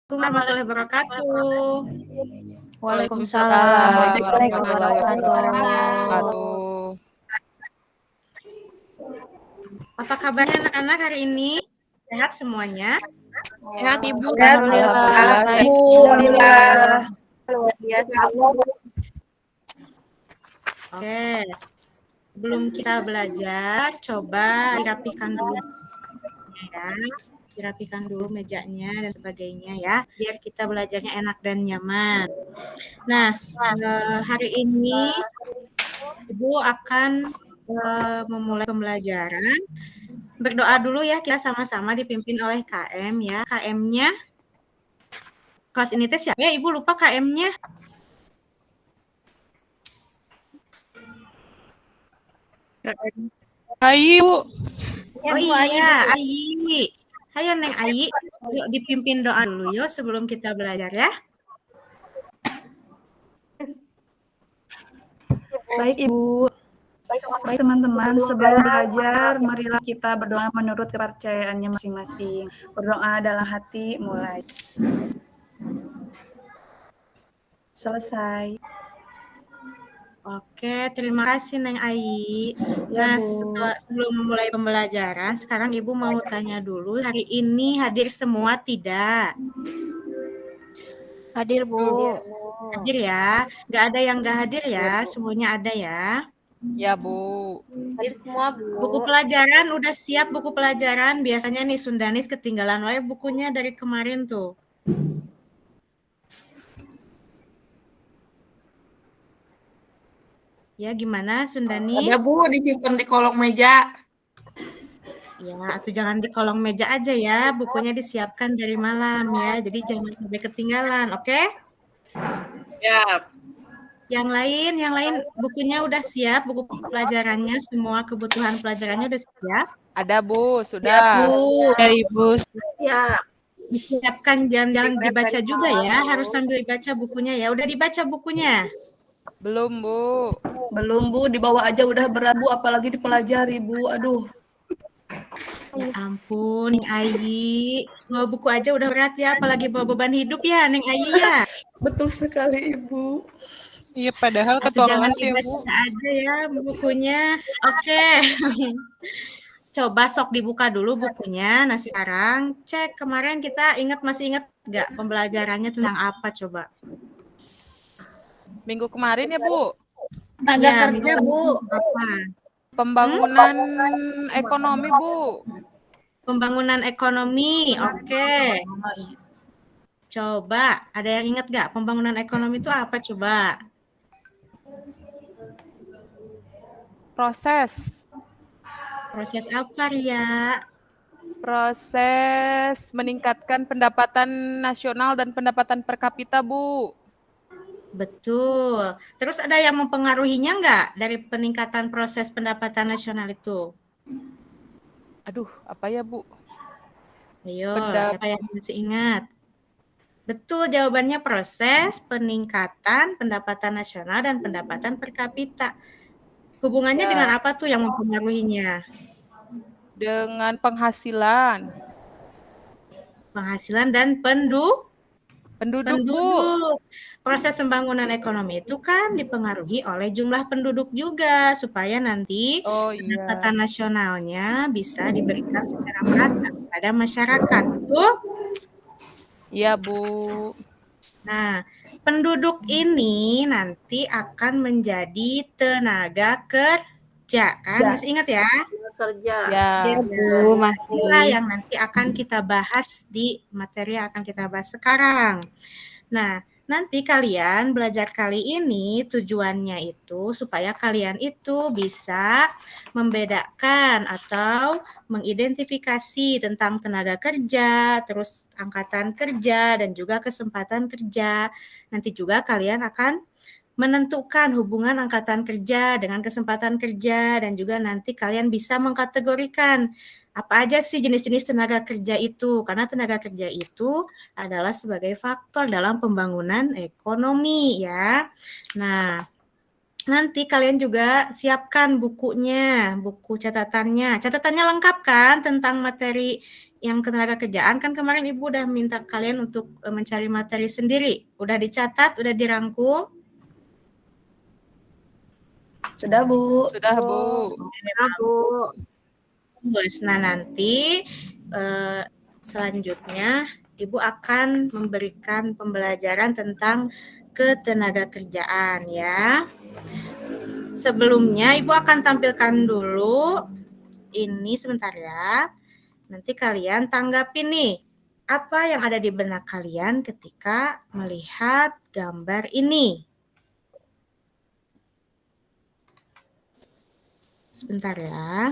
Warahmatullahi wabarakatuh. Waalaikumsalam warahmatullahi wabarakatuh. Apa kabarnya anak-anak hari ini? Sehat semuanya? Sehat Ibu. Alhamdulillah. Oke. Sebelum kita belajar, coba dirapikan dulu ya. Dirapikan dulu mejanya dan sebagainya ya, biar kita belajarnya enak dan nyaman. Nah, hari ini Ibu akan memulai pembelajaran. Berdoa dulu ya, kita sama-sama dipimpin oleh KM ya. KM-nya kelas ini tes ya? Ibu lupa KM-nya. Ayu. Oh iya, Ayi. Ayo Neng Ayi, yuk dipimpin doa dulu yuk sebelum kita belajar ya. Baik Ibu, baik teman-teman, sebelum belajar marilah kita berdoa menurut kepercayaannya masing-masing. Berdoa dalam hati, mulai. Selesai. Oke, terima kasih Neng Ayi. Ya, Nah, Bu. sebelum memulai pembelajaran, sekarang Ibu mau tanya dulu, hari ini hadir semua tidak? Hadir Bu. Hadir ya, nggak ada yang nggak hadir ya, semuanya ada ya. Ya Bu. Hadir semua Bu. Buku pelajaran udah siap buku pelajaran, biasanya nih Sundanis ketinggalan wae bukunya dari kemarin tuh. Ya gimana Sundanis? Ada Bu, disimpan di kolong meja. Ya, atau jangan di kolong meja aja ya, bukunya disiapkan dari malam ya, jadi jangan sampai ketinggalan, oke? Siap. Yang lain bukunya udah siap, buku pelajarannya, semua kebutuhan pelajarannya udah siap? Ada Bu, sudah. Ya Ibu. Siap. Disiapkan, jangan dibaca juga ya, harus sambil baca bukunya ya. Udah dibaca bukunya? Belum Bu. Belum Bu, dibawa aja udah berat Bu, apalagi dipelajari Bu, aduh. Ya ampun, Neng Ayi. Bawa buku aja udah berat ya, apalagi bawa beban hidup ya, Neng Ayi ya. Betul sekali Ibu. Iya, padahal Atau jangan kelas ya Bu. dibaca aja ya bukunya. Oke. Coba sok dibuka dulu bukunya. Nah sekarang cek kemarin kita masih ingat nggak pembelajarannya tentang apa coba? Minggu kemarin ya Bu. Tenaga kerja Bu. Apa? Pembangunan ekonomi Bu. Pembangunan ekonomi, oke. Coba, ada yang ingat nggak pembangunan ekonomi itu apa coba? Proses apa Ria? Proses meningkatkan pendapatan nasional dan pendapatan per kapita Bu. Betul. Terus ada yang mempengaruhinya nggak dari peningkatan proses pendapatan nasional itu? Aduh, apa ya Bu? Ayo, siapa yang masih ingat? Betul, jawabannya proses peningkatan pendapatan nasional dan pendapatan per kapita. Hubungannya dengan apa tuh yang mempengaruhinya? Dengan penghasilan. Penghasilan dan penduduk. Bu. Proses pembangunan ekonomi itu kan dipengaruhi oleh jumlah penduduk juga supaya nanti pendapatan nasionalnya bisa diberikan secara merata kepada masyarakat. Betul? Iya Bu. Nah, penduduk ini nanti akan menjadi tenaga kerja kan? Masih ingat ya? Kerja. Ya Bu, masih. Yang nanti akan kita bahas di materi yang akan kita bahas sekarang. Nah, nanti kalian belajar kali ini tujuannya itu supaya kalian itu bisa membedakan atau mengidentifikasi tentang tenaga kerja, terus angkatan kerja, dan juga kesempatan kerja. Nanti juga kalian akan menentukan hubungan angkatan kerja dengan kesempatan kerja, dan juga nanti kalian bisa mengkategorikan apa aja sih jenis-jenis tenaga kerja itu, karena tenaga kerja itu adalah sebagai faktor dalam pembangunan ekonomi ya. Nah, nanti kalian juga siapkan bukunya, buku catatannya. Catatannya lengkap kan tentang materi yang ketenagakerjaan? Kan kemarin Ibu udah minta kalian untuk mencari materi sendiri. Udah dicatat, udah dirangkum? Sudah, Bu. Sudah, Bu. Ya, Bu. Bagus. Nah, nanti selanjutnya Ibu akan memberikan pembelajaran tentang ketenagakerjaan ya. Sebelumnya Ibu akan tampilkan dulu ini sebentar ya. Nanti kalian tanggapi nih apa yang ada di benak kalian ketika melihat gambar ini. Sebentar ya.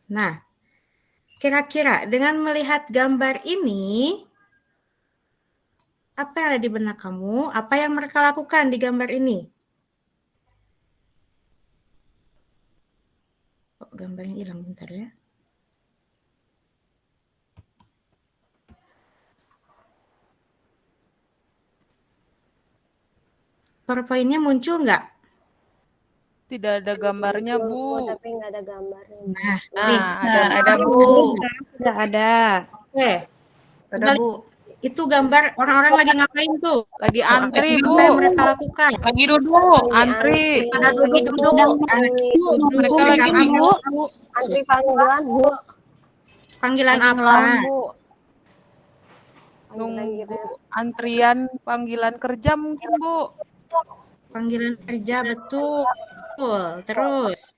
Nah, kira-kira dengan melihat gambar ini, apa yang ada di benak kamu? Apa yang mereka lakukan di gambar ini? Kok gambarnya hilang bentar ya. PowerPoint-nya muncul nggak? Tidak ada gambarnya, Bu. Tapi nggak ada gambarnya. Nah, Ada, Bu. Sudah ada. oke. Ada, Bu. Itu gambar orang-orang lagi ngapain tuh? Lagi antri, Bu. Apa yang mereka lakukan? Lagi duduk. Antri. Ada lagi duduk. Mereka lagi duduk, Bu. Antri panggilan, Bu. Panggilan apa? Nunggu antrian panggilan kerja mungkin, Bu. Panggilan kerja, betul. Terus.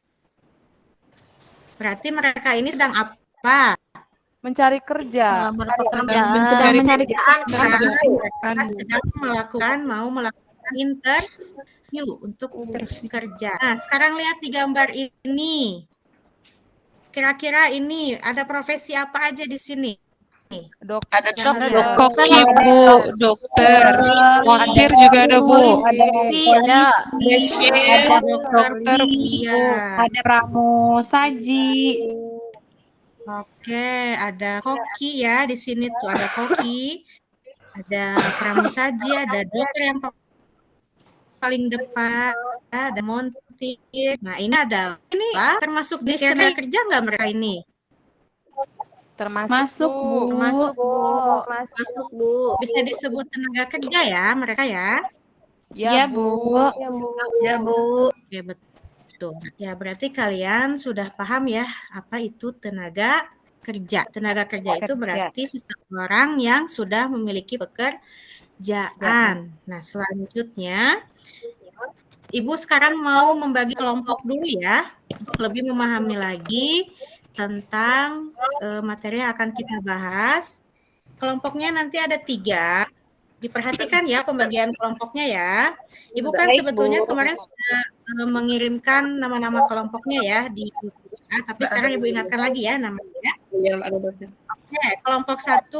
Berarti mereka ini sedang apa? Mencari kerja. Sedang mencari kerjaan. Mereka sedang mau melakukan interview untuk kerja. Nah, sekarang lihat di gambar ini. Kira-kira ini ada profesi apa aja di sini? Ada Koki, Bu. Dokter. Montir juga ada, Bu. Ada Dokter, Bu. ada pramusaji. Oke, ada koki ya di sini tuh ada koki, ada pramusaji, ada dokter yang paling depan, ada montir. Nah ini ada ini termasuk di tenaga kerja nggak mereka ini? Masuk, Bu. Masuk, Bu. Bisa disebut tenaga kerja ya mereka ya? Ya, Bu. Ya, Bu. Oke betul. Ya berarti kalian sudah paham ya apa itu tenaga kerja. Tenaga kerja itu berarti seseorang yang sudah memiliki pekerjaan. Nah selanjutnya Ibu sekarang mau membagi kelompok dulu ya, untuk lebih memahami lagi tentang materi yang akan kita bahas. Kelompoknya nanti ada 3. Diperhatikan ya pembagian kelompoknya ya. Ibu kan sebetulnya kemarin sudah mengirimkan nama-nama kelompoknya ya di tapi sekarang Ibu ingatkan lagi ya namanya. Oke, kelompok 1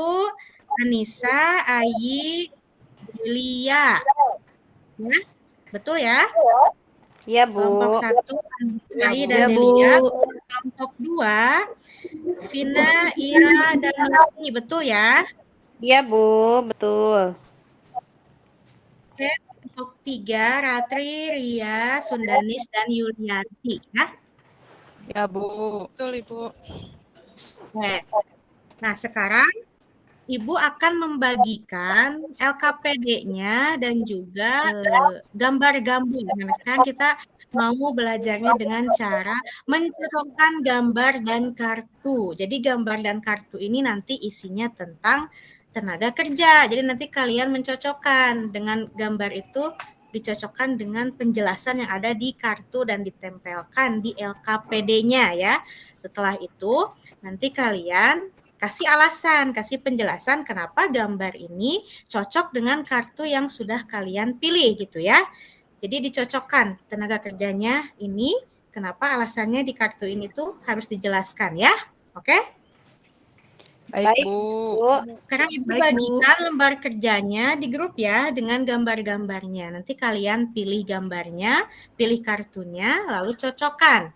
Anissa, Ayi, Lia. Ya, betul ya? Iya, Bu. Kelompok 1 Ayi dan Delia. Kelompok 2 Vina, Ira, dan Melati. Betul ya? Iya, Bu, betul. Oke, kelompok 3 Ratri, Ria, Sundanis, dan Yulianti. Ya? Ya, Bu. Betul, Ibu. Oke. Nah, sekarang Ibu akan membagikan LKPD-nya dan juga gambar-gambar. Nah, sekarang kita mau belajarnya dengan cara mencocokkan gambar dan kartu. Jadi gambar dan kartu ini nanti isinya tentang tenaga kerja. Jadi nanti kalian mencocokkan dengan gambar itu, dicocokkan dengan penjelasan yang ada di kartu dan ditempelkan di LKPD-nya ya. Setelah itu nanti kalian kasih alasan, kasih penjelasan kenapa gambar ini cocok dengan kartu yang sudah kalian pilih gitu ya. Jadi dicocokkan tenaga kerjanya ini, kenapa alasannya di kartu ini tuh harus dijelaskan ya. Oke? Baik, Baik, Bu. Bu. Sekarang Ibu Baik, Bu. bagikan lembar kerjanya di grup ya dengan gambar-gambarnya. Nanti kalian pilih gambarnya, pilih kartunya, lalu cocokkan.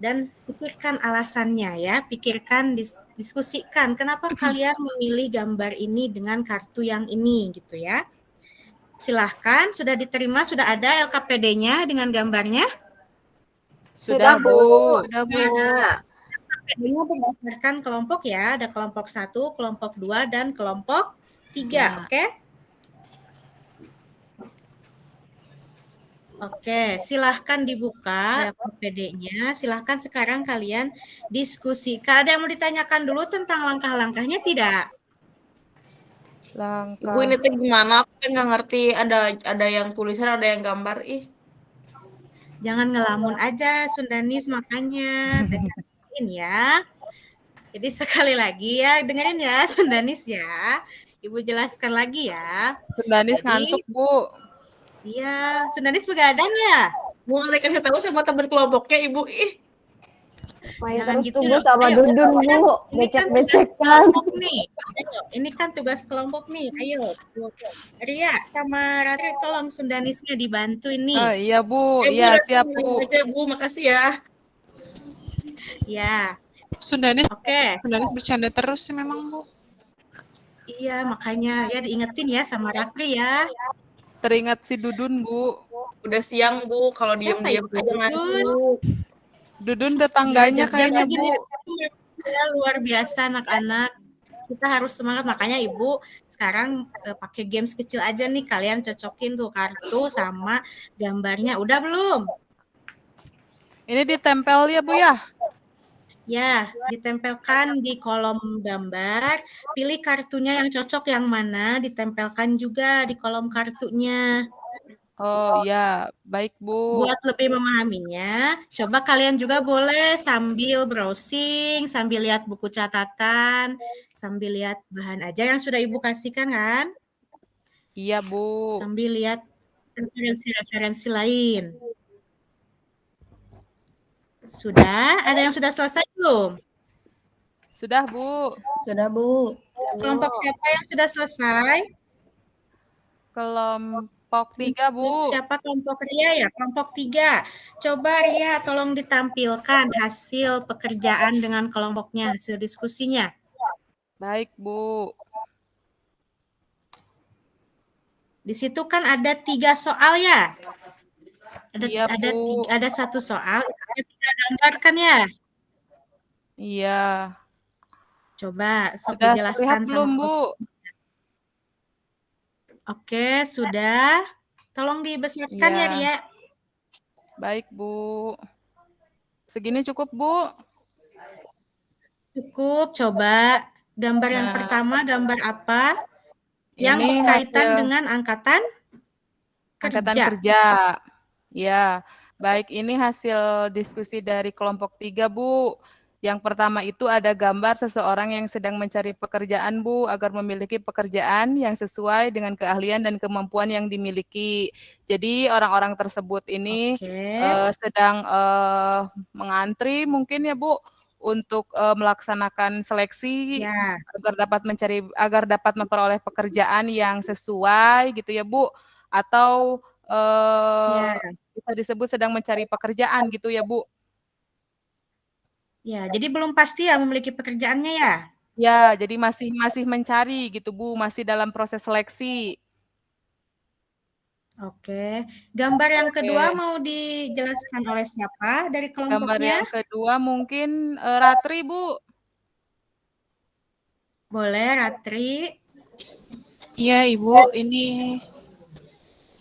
Dan pikirkan alasannya ya, pikirkan, diskusikan kenapa kalian memilih gambar ini dengan kartu yang ini gitu ya. Silahkan, sudah diterima, sudah ada LKPD-nya dengan gambarnya? Sudah, Bu. Sudah, Bu. LKPD-nya berdasarkan kelompok ya, ada kelompok 1, kelompok 2, dan kelompok 3, Ya. oke? Oke, silahkan dibuka LKPD-nya. Silahkan sekarang kalian diskusikan. Ada yang mau ditanyakan dulu tentang langkah-langkahnya tidak? Langkah. Ibu ini tuh gimana? Aku kan nggak ngerti. Ada yang tulisan, ada yang gambar. Ih, Jangan ngelamun aja, Sundanis, makanya. Dengerin ya. Jadi sekali lagi ya, dengerin ya, Sundanis ya. Ibu jelaskan lagi ya. Sundanis Jadi- ngantuk, Bu. Iya, Sundanis begadang ya? mau dikasih tahu sama teman kelompoknya, Ibu. Ih, Main Jangan terus gitu tuh, Bu, dong. sama Ayo, Dudun, Bu. ini kan tugas Becek-becekkan. kelompok nih. Ayo, ini kan tugas kelompok nih. Ayo, Ria sama Ratri tolong Sundanisnya dibantu ini. Oh, iya, Bu. Bu, Iya, udah siap, tenang Bu. aja, Bu. Makasih ya. Ya, Sundanis oke. bercanda terus sih memang, Bu. Iya, makanya ya diingetin ya sama Ratri ya. Teringat si Dudun, Bu. Udah siang, Bu. Kalau Siapa diem-diem itu, aja Dudun? ngantuk. Dudun tetangganya Jam kayaknya, segini Bu. ya, luar biasa anak-anak. Kita harus semangat, makanya Ibu sekarang pakai games kecil aja nih, kalian cocokin tuh kartu sama gambarnya. Udah belum? Ini ditempel ya, Bu ya? Ya, ditempelkan di kolom gambar, pilih kartunya yang cocok yang mana, ditempelkan juga di kolom kartunya. Oh, ya. Baik, Bu. Buat lebih memahaminya, coba kalian juga boleh sambil browsing, sambil lihat buku catatan, sambil lihat bahan ajar yang sudah Ibu kasihkan kan, Iya, Bu. sambil lihat referensi-referensi lain. Sudah? Ada yang sudah selesai belum? Sudah, Bu. Sudah, Bu. Kelompok siapa yang sudah selesai? Kelompok 3, Bu. Siapa kelompok Ria ya? Kelompok 3. Coba Ria tolong ditampilkan hasil pekerjaan dengan kelompoknya, hasil diskusinya. Baik, Bu. Di situ kan ada 3 soal ya? Iya, Bu. Ada 1 soal, ada 3 gambar kan ya? Iya. Coba sok Sudah dijelaskan terlihat sama belum, Bu? Oke, sudah. Tolong dibesarkan ya Iya. Ria. Baik, Bu. Segini cukup, Bu? Cukup, coba. Gambar yang Nah. pertama, gambar apa? Yang Ini berkaitan hasil dengan angkatan angkatan kerja. kerja. Ya, baik, ini hasil diskusi dari kelompok 3, Bu. Yang pertama itu ada gambar seseorang yang sedang mencari pekerjaan, Bu, agar memiliki pekerjaan yang sesuai dengan keahlian dan kemampuan yang dimiliki. Jadi orang-orang tersebut ini Oke. sedang mengantri mungkin ya, Bu, untuk melaksanakan seleksi Ya, agar dapat memperoleh pekerjaan yang sesuai gitu ya, Bu, atau ya, bisa disebut sedang mencari pekerjaan gitu ya, Bu. ya. Jadi belum pasti ya memiliki pekerjaannya ya? Ya, jadi masih mencari gitu, Bu, masih dalam proses seleksi. Oke. Gambar yang Oke. kedua mau dijelaskan oleh siapa dari Gambar kelompoknya? yang kedua mungkin Ratri, Bu. Boleh, Ratri. Iya, Ibu, ini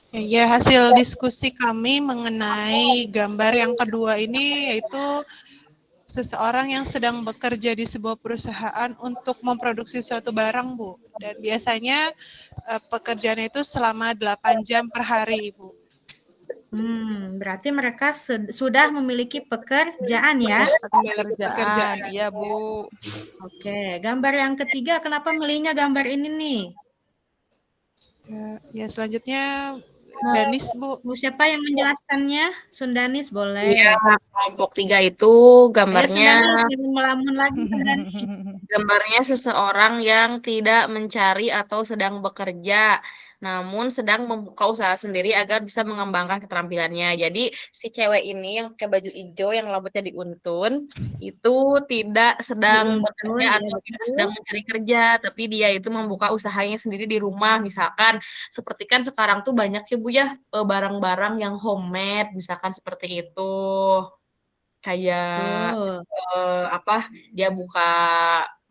ya hasil diskusi kami mengenai gambar yang kedua ini, yaitu seseorang yang sedang bekerja di sebuah perusahaan untuk memproduksi suatu barang, Bu. Dan biasanya pekerjaan itu selama 8 jam per hari, Ibu. Berarti mereka sudah memiliki pekerjaan ya? Pekerjaan, iya, Bu. Oke, gambar yang ketiga kenapa milihnya gambar ini nih? Ya, selanjutnya Danis, Bu. Bu, siapa yang menjelaskannya? Sundanis boleh. Iya, kelompok 3 itu Ayo gambarnya. Sundanis, jangan melamun lagi Sundanis. Gambarnya seseorang yang tidak mencari atau sedang bekerja, namun sedang membuka usaha sendiri agar bisa mengembangkan keterampilannya. Jadi si cewek ini yang pakai baju hijau yang rambutnya diuntun itu tidak sedang Diuntun, bekerja iya atau tidak betul. sedang mencari kerja, tapi dia itu membuka usahanya sendiri di rumah. Misalkan seperti kan sekarang tuh banyak ya Bu ya barang-barang yang homemade, misalkan seperti itu. Kayak Betul. dia buka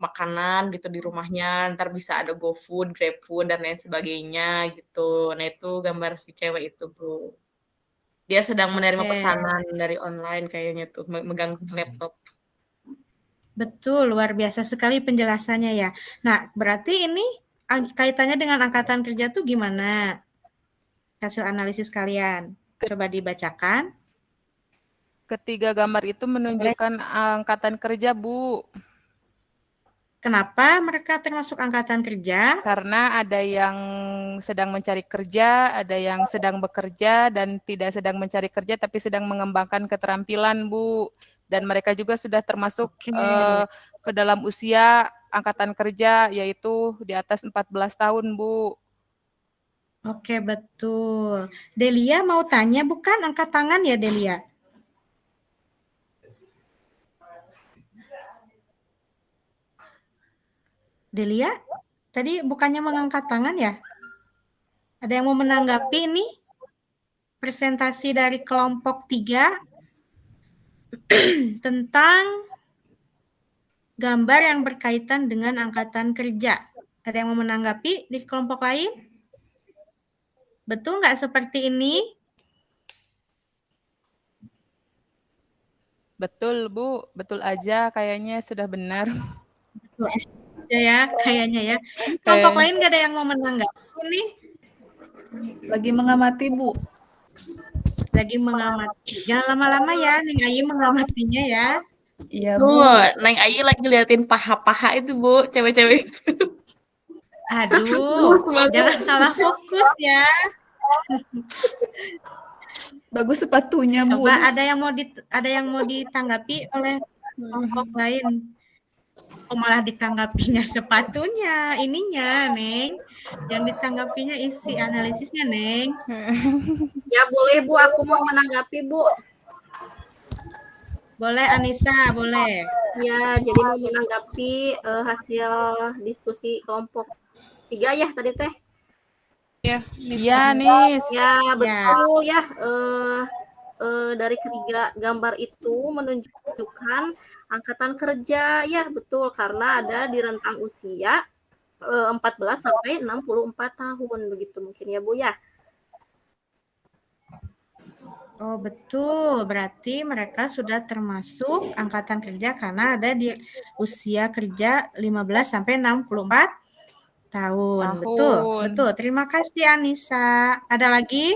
makanan gitu di rumahnya, ntar bisa ada GoFood, GrabFood, dan lain sebagainya gitu. Nah itu gambar si cewek itu, Bu. Dia sedang menerima Oke. pesanan dari online kayaknya tuh, megang laptop. Betul, luar biasa sekali penjelasannya ya. Nah, berarti ini kaitannya dengan angkatan kerja tuh gimana? Hasil analisis kalian. Coba dibacakan. Ketiga gambar itu menunjukkan angkatan kerja, Bu. Kenapa mereka termasuk angkatan kerja? Karena ada yang sedang mencari kerja, ada yang sedang bekerja, dan tidak sedang mencari kerja, tapi sedang mengembangkan keterampilan, Bu. Dan mereka juga sudah termasuk Oke. ke dalam usia angkatan kerja, yaitu di atas 14 tahun, Bu. Oke, betul. Delia mau tanya, bukan angkat tangan ya, Delia? Delia, tadi bukannya mengangkat tangan ya? Ada yang mau menanggapi ini? Presentasi dari kelompok 3 tentang gambar yang berkaitan dengan angkatan kerja. Ada yang mau menanggapi di kelompok lain? Betul nggak seperti ini? Betul, Bu. Betul aja, kayaknya sudah benar. Betul aja ya, kayaknya ya. Kelompok lain nggak ada yang mau menanggapi nih? Lagi mengamati, Bu. Lagi mengamati. Jangan lama-lama ya, Neng Ayu mengamatinya ya. Iya, Bu. Neng Ayu lagi liatin paha-paha itu, Bu, cewek-cewek itu. Aduh, jangan salah fokus ya. Bagus sepatunya, Bu. Coba ada yang mau ditanggapi oleh kelompok lain. Oh, malah ditanggapinya sepatunya, ininya, Neng. Yang ditanggapinya isi analisisnya, Neng. Ya boleh Bu, aku mau menanggapi Bu. Boleh Anissa, boleh. Ya, jadi mau menanggapi hasil diskusi kelompok 3 ya tadi teh. Iya, Nis. Ya, betul ya. Dari ketiga gambar itu menunjukkan angkatan kerja ya, betul, karena ada di rentang usia 14 sampai 64 tahun begitu mungkin ya Bu ya. Oh, betul. Berarti mereka sudah termasuk angkatan kerja karena ada di usia kerja 15 sampai 64 tahun. Betul, betul. Terima kasih Anissa. Ada lagi?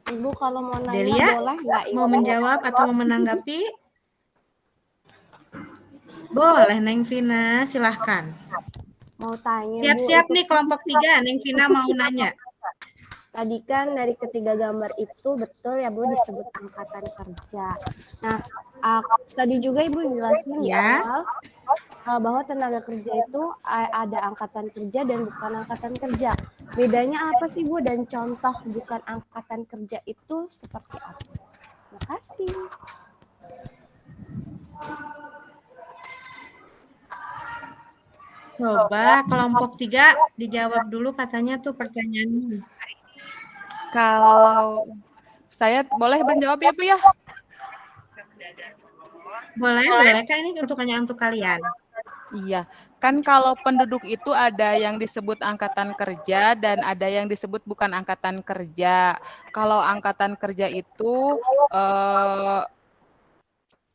Ibu kalau mau nanya Delia, boleh nggak? mau menjawab atau mau menanggapi? Boleh, Neng Vina. Silahkan. Mau tanya, Siap-siap Bu, nih kelompok 3. Neng Vina mau nanya. tadi kan dari ketiga gambar itu betul ya Bu disebut angkatan kerja. Nah, tadi juga Ibu jelasin di awal bahwa tenaga kerja itu ada angkatan kerja dan bukan angkatan kerja. Bedanya apa sih Bu, dan contoh bukan angkatan kerja itu seperti apa? Terima kasih. Coba kelompok 3 dijawab dulu katanya tuh pertanyaannya. Kalau saya boleh menjawab ya, Bu ya? Boleh kan ini untuk kalian. Iya, kan kalau penduduk itu ada yang disebut angkatan kerja dan ada yang disebut bukan angkatan kerja. Kalau angkatan kerja itu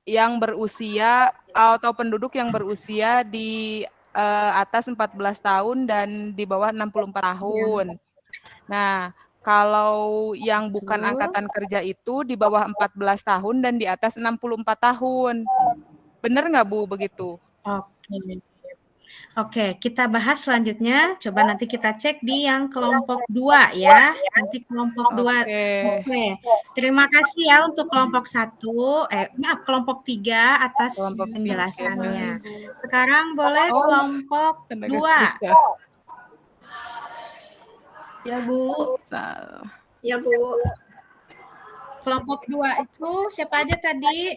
yang berusia atau penduduk yang berusia di atas 14 tahun dan di bawah 64 tahun. Nah, kalau yang bukan angkatan kerja itu di bawah 14 tahun dan di atas 64 tahun. Benar nggak, Bu, begitu? Oke. Oke, kita bahas selanjutnya. Coba nanti kita cek di yang kelompok 2 ya. Nanti kelompok 2. Oke. Terima kasih ya untuk kelompok 1. Maaf, kelompok 3 atas Kelompok 3. penjelasannya. Sekarang boleh kelompok 2. Ya, Bu. Ya, Bu. Kelompok 2 itu siapa aja tadi?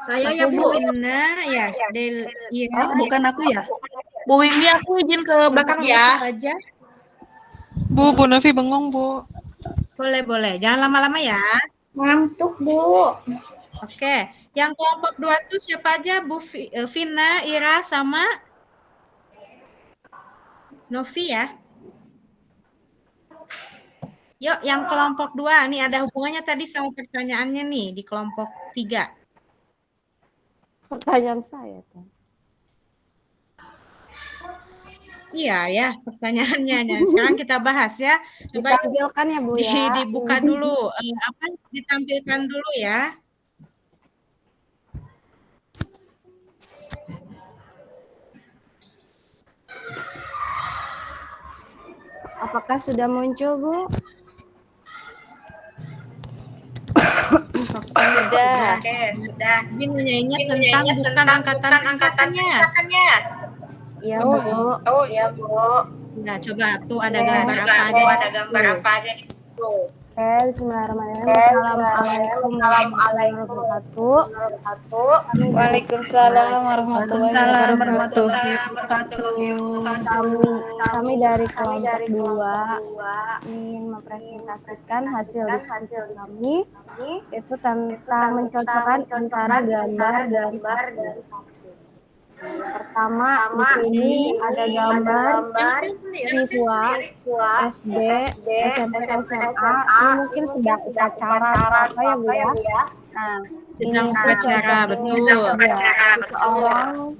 Saya ya, Bu. Ina, ya. Oh, bukan aku ya? Bu Windy, aku izin ke belakang ya. Aja. Bu Novi bengong, Bu. Boleh. Jangan lama-lama ya. Ngantuk, Bu. Oke. Yang kelompok 2 itu siapa aja? Bu Vina, Ira, sama Novi ya. Yuk, yang kelompok 2. Nih ada hubungannya tadi sama pertanyaannya nih di kelompok 3. Pertanyaan saya tuh. Iya ya, pertanyaannya. Sekarang kita bahas ya. Coba Ditampilkan ya, Bu ya. dibuka dulu. Ditampilkan dulu ya. Apakah sudah muncul, Bu? Sudah. Ini nanyainnya tentang bukan angkatan-angkatannya. Iya, Bu. Oh, ya, Bu. Nah, coba tuh ada gambar apa aja di situ. Oke, bismillahirrahmanirrahim. Assalamualaikum warahmatullahi wabarakatuh. Waalaikumsalam warahmatullahi wabarakatuh. Kami dari kelompok 2 ingin mempresentasikan hasil diskusi kami itu tentang mencocokkan antara gambar dan pertama di sini ada gambar siswa SD, SMP, SMA. Ini mungkin sedang upacara apa ya, Bu ya? Nah, Sedang upacara, betul. Seseorang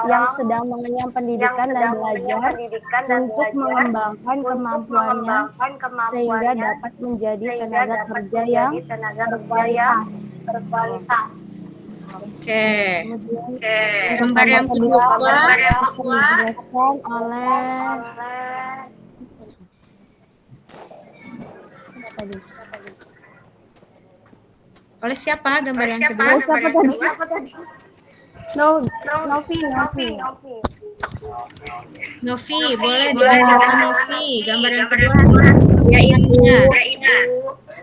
yang sedang mengenyam pendidikan dan belajar untuk mengembangkan kemampuannya sehingga dapat menjadi tenaga kerja yang berkualitas. Oke. Gambar yang kedua dijelaskan oleh siapa gambar yang kedua? Siapa tadi? Novi, boleh dibacakan Novi. Gambar yang kedua. Ya, Ibu.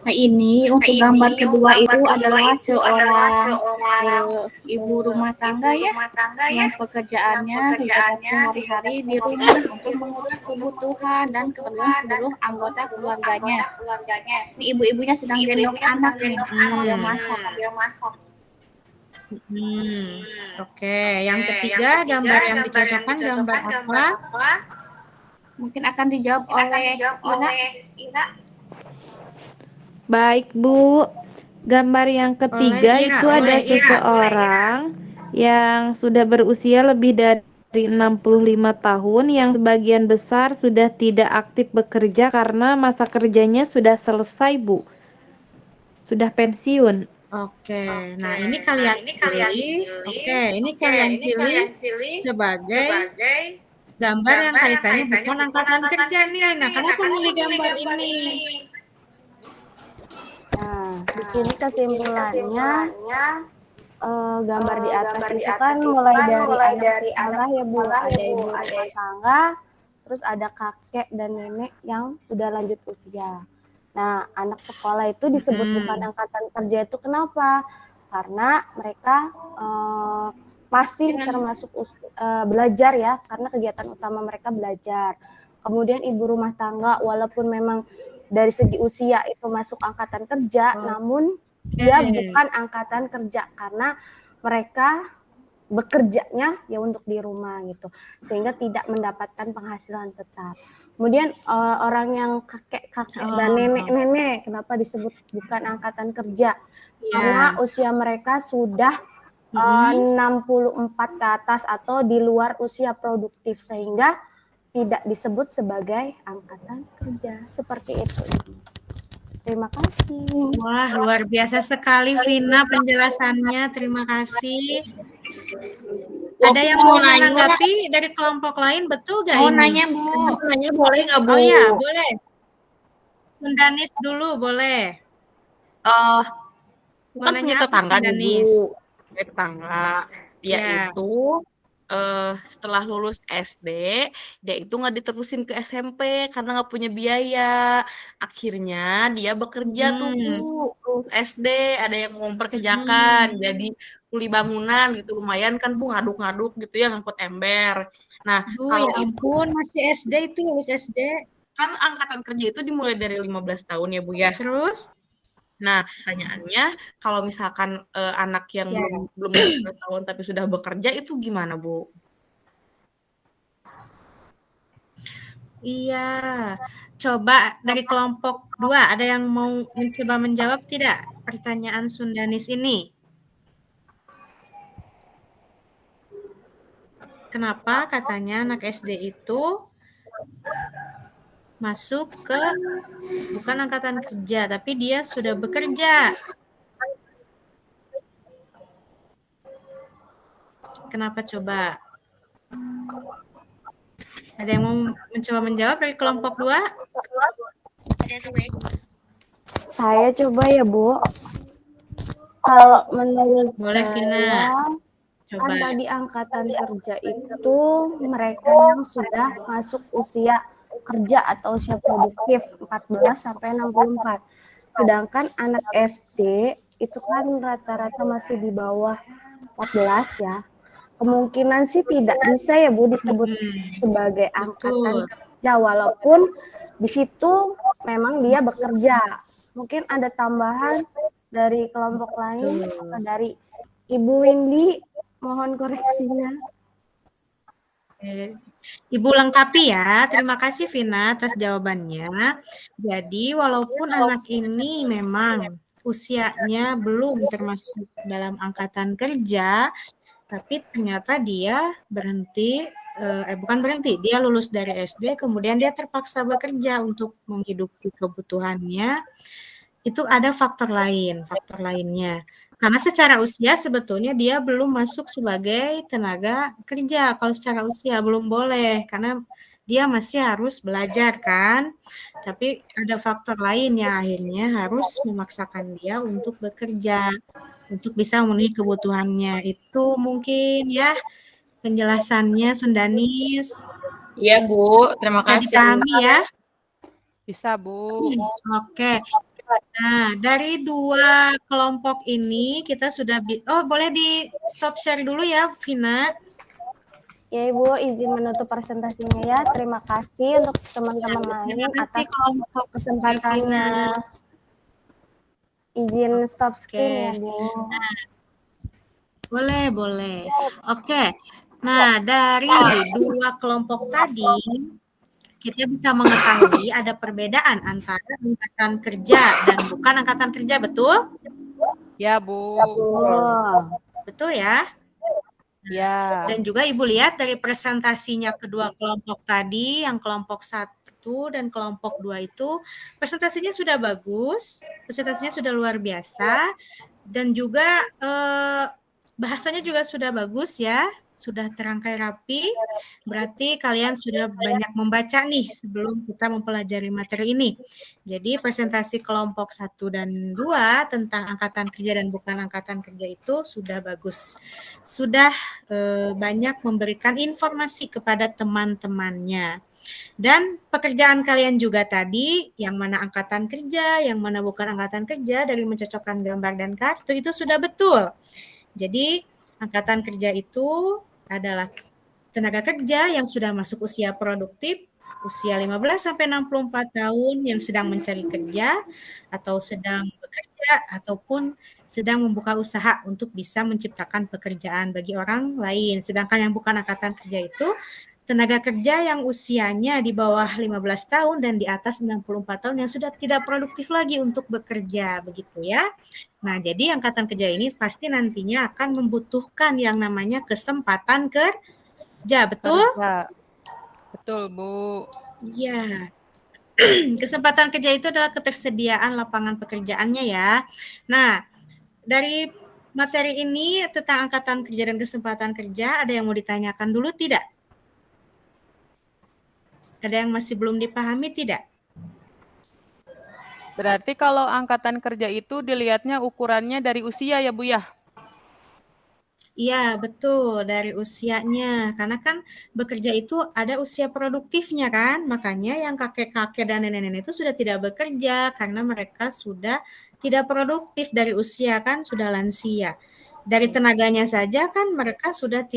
Nah, ini untuk gambar kedua itu adalah seorang ibu rumah tangga ya, yang pekerjaannya kegiatan sehari-hari di rumah untuk mengurus kebutuhan dan keperluan seluruh anggota keluarganya. Ini ibu-ibunya sedang gendong anak nih, dia masak. Oke, yang ketiga gambar yang dicocokkan gambar apa? Mungkin akan dijawab oleh Ina. Baik, Bu. Gambar yang ketiga itu ada seseorang yang sudah berusia lebih dari 65 tahun yang sebagian besar sudah tidak aktif bekerja karena masa kerjanya sudah selesai, Bu. Sudah pensiun. Oke, nah ini kalian pilih. Oke, ini kalian pilih sebagai gambar yang kaitannya bukan angkatan kerja nih. Nah, kenapa milih gambar ini? Nah, di sini kesimpulannya gambar di atas itu kan mulai dari anak ya, Bu. Ada ibu rumah tangga, terus ada kakek dan nenek yang udah lanjut usia. Nah, anak sekolah itu disebut bukan angkatan kerja itu kenapa? Karena mereka masih termasuk belajar ya, karena kegiatan utama mereka belajar. Kemudian ibu rumah tangga walaupun memang dari segi usia itu masuk angkatan kerja, namun dia bukan angkatan kerja karena mereka bekerjanya ya untuk di rumah gitu, sehingga tidak mendapatkan penghasilan tetap. Kemudian orang yang kakek dan nenek-nenek kenapa disebut bukan angkatan kerja? Karena usia mereka sudah 64 ke atas atau di luar usia produktif sehingga tidak disebut sebagai angkatan kerja. Seperti itu. Terima kasih. Wah, luar biasa sekali Vina penjelasannya. Terima kasih. Ada yang mau menanggapi dari kelompok lain, betul gak Mau ini? nanya, Bu. Nanya boleh nggak, Bu? Oh ya, boleh. Sundanis dulu, boleh. Mau Kan nanya punya apa, tetangga nih, Sundanis? Bu. Punya tetangga. Dia Ya. itu setelah lulus SD, dia itu nggak diterusin ke SMP karena nggak punya biaya. Akhirnya dia bekerja tuh, Bu. Lulus SD, ada yang mau memperkerjakan, jadi kuli bangunan gitu. Lumayan kan, Bu, ngaduk-ngaduk gitu ya, ngangkut ember. Nah, Aduh, kalau ya itu ampun, masih SD itu, lulus SD. kan angkatan kerja itu dimulai dari 15 tahun ya, Bu ya. Terus? Nah, pertanyaannya kalau misalkan anak yang Ya. belum 15 tahun tapi sudah bekerja itu gimana, Bu? Iya. Coba dari kelompok 2, ada yang mau mencoba menjawab tidak pertanyaan Sundanis ini? Kenapa katanya anak SD itu masuk ke bukan angkatan kerja, tapi dia sudah bekerja? Kenapa coba? Ada yang mau mencoba menjawab dari kelompok 2? Saya coba ya, Bu. Kalau menurut Boleh, Vina. saya, Coba. kan tadi angkatan kerja itu mereka yang sudah masuk usia kerja atau usia produktif 14 sampai 64. Sedangkan anak SD itu kan rata-rata masih di bawah 14 ya. Kemungkinan sih tidak bisa ya, Bu, disebut sebagai angkatan kerja walaupun di situ memang dia bekerja. Mungkin ada tambahan dari kelompok lain atau dari Ibu Windy, mohon koreksinya. Ibu lengkapi ya. Terima kasih Vina atas jawabannya. Jadi walaupun anak ini memang usianya belum termasuk dalam angkatan kerja, tapi ternyata dia berhenti, bukan berhenti, dia lulus dari SD, kemudian dia terpaksa bekerja untuk menghidupi kebutuhannya. Itu ada faktor lainnya. Karena secara usia sebetulnya dia belum masuk sebagai tenaga kerja. Kalau secara usia belum boleh, karena dia masih harus belajar kan. Tapi ada faktor lain yang akhirnya harus memaksakan dia untuk bekerja, untuk bisa memenuhi kebutuhannya. Itu mungkin ya penjelasannya, Sundanis. Iya, Bu. Terima Bisa kasih. dipahami ya? Bisa, Bu. Oke. Nah, dari 2 kelompok ini kita sudah boleh di stop share dulu ya, Vina. Ya, Ibu, izin menutup presentasinya ya. Terima kasih untuk teman-teman lain atas kesempatannya. Izin stop screen ya, Bu. Boleh. Oke. Nah, dari 2 kelompok tadi kita bisa mengetahui ada perbedaan antara angkatan kerja dan bukan angkatan kerja, betul? Ya, Bu. Betul ya? Ya. Dan juga Ibu lihat dari presentasinya kedua kelompok tadi, yang kelompok 1 dan kelompok 2 itu presentasinya sudah bagus, presentasinya sudah luar biasa, dan juga bahasanya juga sudah bagus ya, sudah terangkai rapi. Berarti kalian sudah banyak membaca nih sebelum kita mempelajari materi ini. Jadi presentasi kelompok 1 dan 2 tentang angkatan kerja dan bukan angkatan kerja itu sudah bagus. Sudah banyak memberikan informasi kepada teman-temannya. Dan pekerjaan kalian juga tadi, yang mana angkatan kerja, yang mana bukan angkatan kerja, dari mencocokkan gambar dan kartu itu sudah betul. Jadi angkatan kerja itu adalah tenaga kerja yang sudah masuk usia produktif, usia 15 sampai 64 tahun yang sedang mencari kerja atau sedang bekerja ataupun sedang membuka usaha untuk bisa menciptakan pekerjaan bagi orang lain. Sedangkan yang bukan angkatan kerja itu tenaga kerja yang usianya di bawah 15 tahun dan di atas 64 tahun yang sudah tidak produktif lagi untuk bekerja, begitu ya. Nah, jadi angkatan kerja ini pasti nantinya akan membutuhkan yang namanya kesempatan kerja, betul? Betul, Bu. Iya. Kesempatan kerja itu adalah ketersediaan lapangan pekerjaannya ya. Nah, dari materi ini tentang angkatan kerja dan kesempatan kerja, ada yang mau ditanyakan dulu tidak? Ada yang masih belum dipahami tidak? Berarti kalau angkatan kerja itu dilihatnya ukurannya dari usia ya Bu ya? Iya, betul, dari usianya. Karena kan bekerja itu ada usia produktifnya kan, makanya yang kakek-kakek dan nenek-nenek itu sudah tidak bekerja karena mereka sudah tidak produktif dari usia kan, sudah lansia. Dari tenaganya saja kan mereka sudah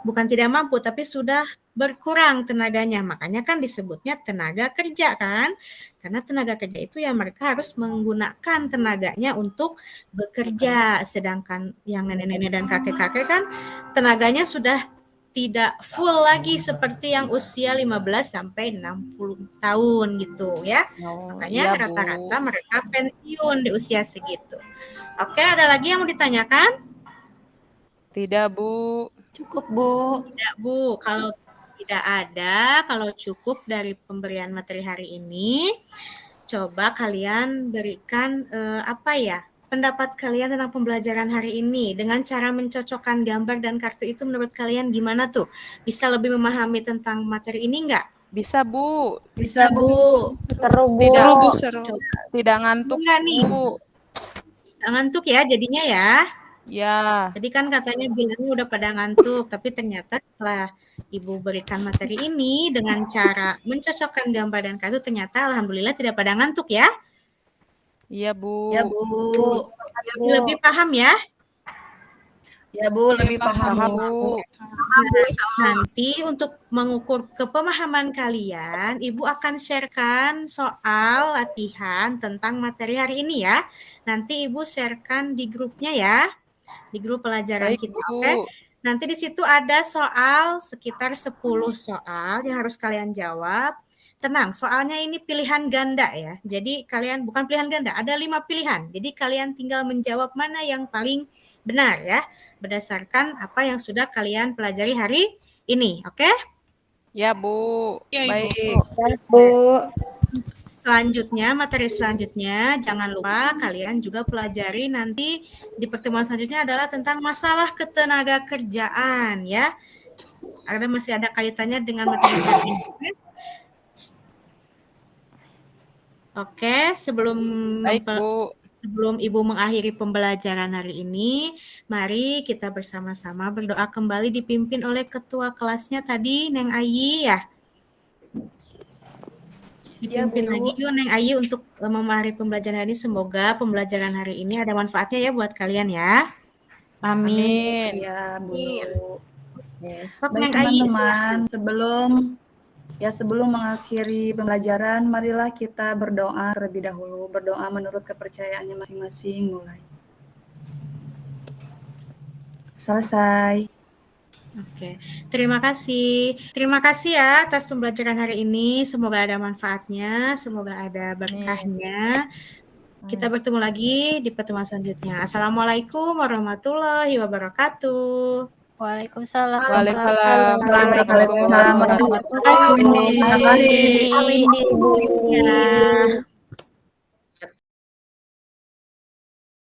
bukan tidak mampu, tapi sudah berkurang tenaganya. Makanya kan disebutnya tenaga kerja kan. Karena tenaga kerja itu ya mereka harus menggunakan tenaganya untuk bekerja. Sedangkan yang nenek-nenek dan kakek-kakek kan tenaganya sudah tidak full lagi seperti yang usia 15 sampai 60 tahun gitu ya. Makanya rata-rata mereka pensiun di usia segitu. Oke, ada lagi yang mau ditanyakan? Tidak, Bu. Cukup, Bu. Tidak, Bu. Kalau tidak ada, kalau cukup dari pemberian materi hari ini, coba kalian berikan pendapat kalian tentang pembelajaran hari ini dengan cara mencocokkan gambar dan kartu itu menurut kalian gimana tuh? Bisa lebih memahami tentang materi ini enggak? Bisa, Bu. Bisa, Bu. Seru, Bu. Seru. Tidak ngantuk, Enggak nih. Bu. Tidak ngantuk ya jadinya ya. Ya. Jadi kan katanya bilangnya udah pada ngantuk, tapi ternyata setelah Ibu berikan materi ini dengan cara mencocokkan gambar dan kartu, ternyata alhamdulillah tidak pada ngantuk ya. Iya, Bu. Ya, Bu. Lebih paham ya? Ya, Bu, lebih paham, Bu. Nanti untuk mengukur kepemahaman kalian, Ibu akan sharekan soal latihan tentang materi hari ini ya. Nanti Ibu sharekan di grupnya ya. Di grup pelajaran Baik, kita, Bu. oke? Nanti di situ ada soal sekitar 10 soal yang harus kalian jawab. Tenang, soalnya ini pilihan ganda ya. Jadi kalian bukan pilihan ganda, ada 5 pilihan. Jadi kalian tinggal menjawab mana yang paling benar ya, berdasarkan apa yang sudah kalian pelajari hari ini, oke? Ya, Bu. Ya, Ibu. Baik. Bu. Selanjutnya, materi selanjutnya, jangan lupa kalian juga pelajari nanti di pertemuan selanjutnya adalah tentang masalah ketenaga kerjaan ya. Karena masih ada kaitannya dengan materi ini. Oke, Baik, Bu. Sebelum Ibu mengakhiri pembelajaran hari ini, mari kita bersama-sama berdoa kembali dipimpin oleh ketua kelasnya tadi, Neng Ayi ya. Dipimpin lagi yuk Neng Ayi untuk mengakhiri pembelajaran hari ini. Semoga pembelajaran hari ini ada manfaatnya ya buat kalian ya. Amin. Ya, Bu. Oke, sok Baik Neng Ayi. teman-teman, sebelum mengakhiri pembelajaran, marilah kita berdoa terlebih dahulu. Berdoa menurut kepercayaannya masing-masing mulai. Selesai. Oke, terima kasih. Terima kasih ya atas pembelajaran hari ini. Semoga ada manfaatnya, semoga ada berkahnya. Kita bertemu lagi di pertemuan selanjutnya. Assalamualaikum warahmatullahi wabarakatuh. Waalaikumsalam. Waalaikumsalam warahmatullahi wabarakatuh. Terima kasih, Bu. Ya.